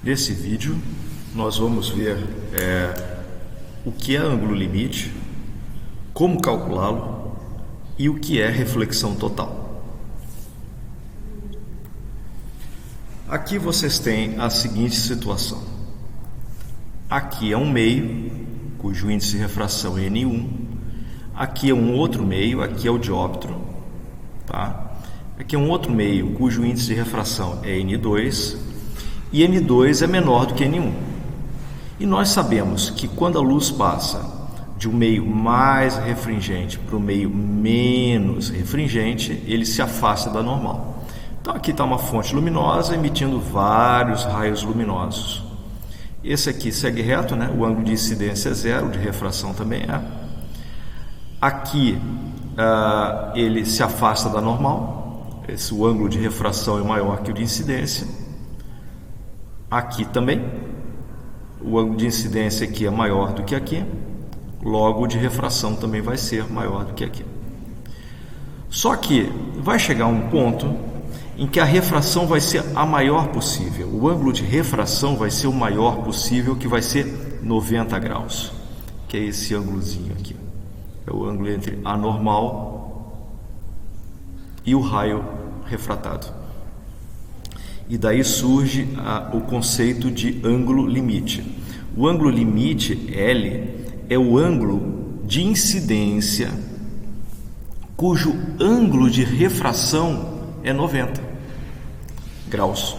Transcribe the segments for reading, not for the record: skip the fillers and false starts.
Nesse vídeo nós vamos ver o que é ângulo limite, como calculá-lo e o que é reflexão total. Aqui vocês têm a seguinte situação. Aqui é um meio, cujo índice de refração é N1. Aqui é um outro meio, aqui é o dióptro. Tá? Aqui é um outro meio, cujo índice de refração é N2. E N2 é menor do que N1. E nós sabemos que quando a luz passa de um meio mais refringente para o meio menos refringente, ele se afasta da normal. Então aqui está uma fonte luminosa emitindo vários raios luminosos. Esse aqui segue reto, né? O ângulo de incidência é zero, de refração também é. Aqui ele se afasta da normal. O ângulo de refração é maior que o de incidência. Aqui também, o ângulo de incidência aqui é maior do que aqui, logo o de refração também vai ser maior do que aqui. Só que vai chegar um ponto em que a refração vai ser a maior possível. O ângulo de refração vai ser o maior possível, que vai ser 90 graus, que é esse ângulozinho aqui. É o ângulo entre a normal e o raio refratado. E daí surge o conceito de ângulo limite. O ângulo limite, L, é o ângulo de incidência cujo ângulo de refração é 90 graus.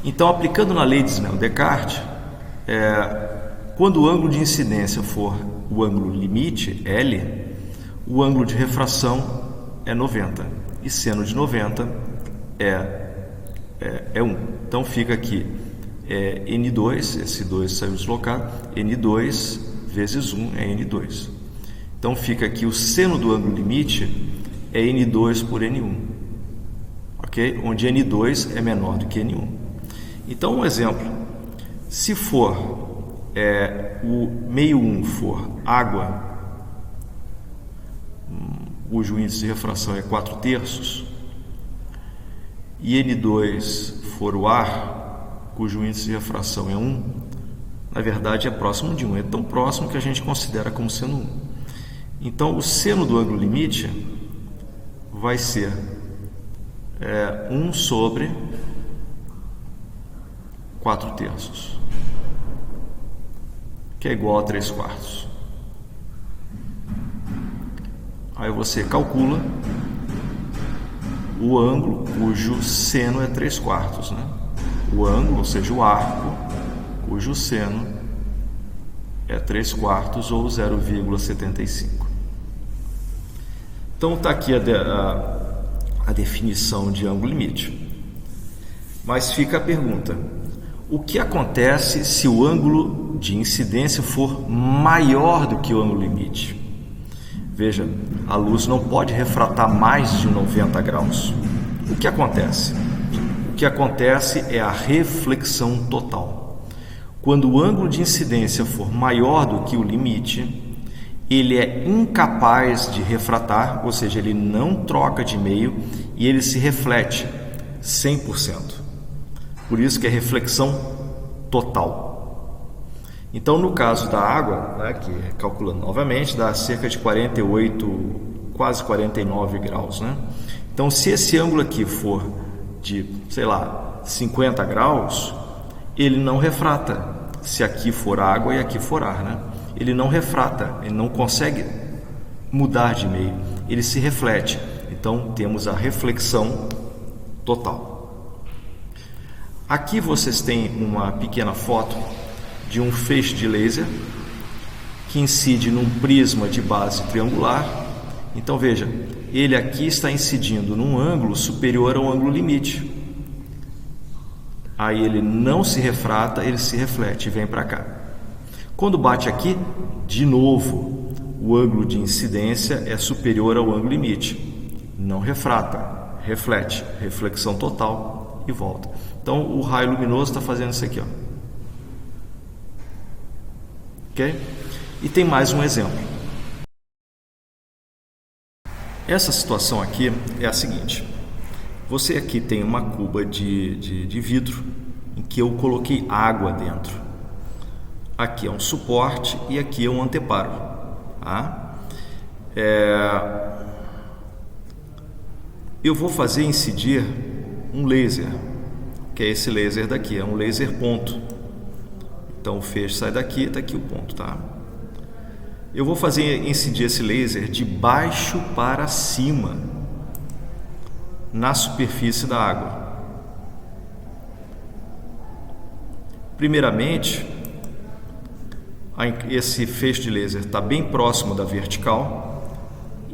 Então, aplicando na lei de Snell-Descartes, quando o ângulo de incidência for o ângulo limite, L, o ângulo de refração é 90. E seno de 90 é 1. Então fica aqui N2, esse 2 saiu deslocado, N2 vezes 1 é N2. Então fica aqui o seno do ângulo limite é N2 por N1, ok? Onde N2 é menor do que N1. Então um exemplo, se for o meio 1 for água, cujo índice de refração é 4/3, e N2 for o ar, cujo índice de refração é 1, na verdade é próximo de 1, é tão próximo que a gente considera como seno 1. Então o seno do ângulo limite vai ser 1 sobre 4/3, que é igual a 3/4. Aí você calcula o ângulo cujo seno é 3/4, né? O ângulo, ou seja, o arco, cujo seno é 3/4 ou 0,75. Então está aqui a definição de ângulo limite. Mas fica a pergunta: o que acontece se o ângulo de incidência for maior do que o ângulo limite? Veja, a luz não pode refratar mais de 90 graus. O que acontece? O que acontece é a reflexão total. Quando o ângulo de incidência for maior do que o limite, ele é incapaz de refratar, ou seja, ele não troca de meio e ele se reflete 100%. Por isso que é reflexão total. Então, no caso da água, né, que calculando novamente, dá cerca de 48, quase 49 graus. Né? Então, se esse ângulo aqui for de, sei lá, 50 graus, ele não refrata. Se aqui for água e aqui for ar, né? Ele não refrata, ele não consegue mudar de meio, ele se reflete. Então, temos a reflexão total. Aqui vocês têm uma pequena foto de um feixe de laser que incide num prisma de base triangular. Então veja, ele aqui está incidindo num ângulo superior ao ângulo limite. Aí ele não se refrata, ele se reflete e vem para cá. Quando bate aqui, de novo, o ângulo de incidência é superior ao ângulo limite. Não refrata, reflete, reflexão total e volta. Então o raio luminoso está fazendo isso aqui, ó. Ok? E tem mais um exemplo. Essa situação aqui é a seguinte: você aqui tem uma cuba de vidro em que eu coloquei água dentro. Aqui é um suporte e aqui é um anteparo. Tá? Eu vou fazer incidir um laser, que é esse laser daqui, é um laser ponto. Então o feixe sai daqui, está aqui o ponto, tá? Eu vou fazer incidir esse laser de baixo para cima na superfície da água. Primeiramente, esse feixe de laser está bem próximo da vertical,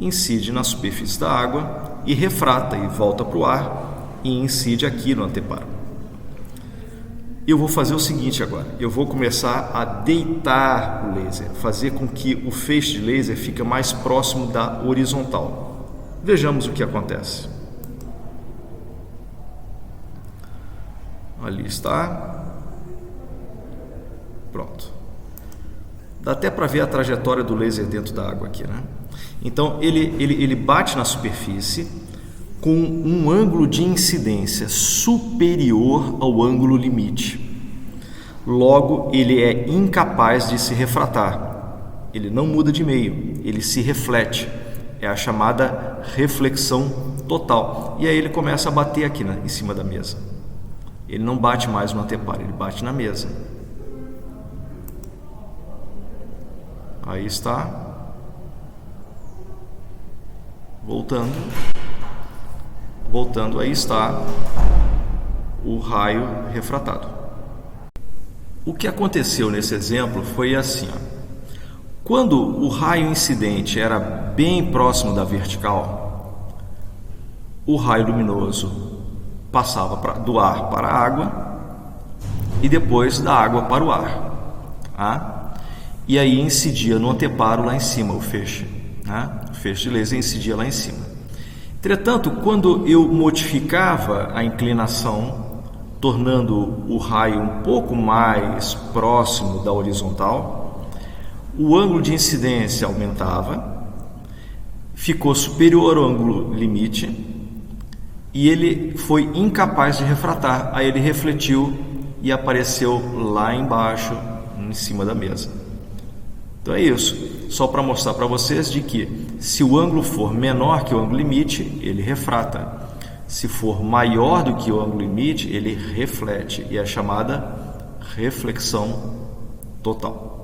incide na superfície da água e refrata e volta para o ar e incide aqui no anteparo. Eu vou fazer o seguinte agora, eu vou começar a deitar o laser, fazer com que o feixe de laser fique mais próximo da horizontal. Vejamos o que acontece. Ali está. Pronto. Dá até para ver a trajetória do laser dentro da água aqui, né? Então ele bate na superfície com um ângulo de incidência superior ao ângulo limite. Logo, ele é incapaz de se refratar. Ele não muda de meio, ele se reflete. É a chamada reflexão total. E aí ele começa a bater aqui em cima da mesa. Ele não bate mais no anteparo, ele bate na mesa. Aí está. Voltando, aí está o raio refratado. O que aconteceu nesse exemplo foi assim, ó. Quando o raio incidente era bem próximo da vertical, o raio luminoso passava do ar para a água e depois da água para o ar. Tá? E aí incidia no anteparo lá em cima, o feixe. Tá? O feixe de laser incidia lá em cima. Entretanto, quando eu modificava a inclinação, tornando o raio um pouco mais próximo da horizontal, o ângulo de incidência aumentava, ficou superior ao ângulo limite e ele foi incapaz de refratar. Aí ele refletiu e apareceu lá embaixo, em cima da mesa. Então é isso, só para mostrar para vocês de que se o ângulo for menor que o ângulo limite, ele refrata. Se for maior do que o ângulo limite, ele reflete e é chamada reflexão total.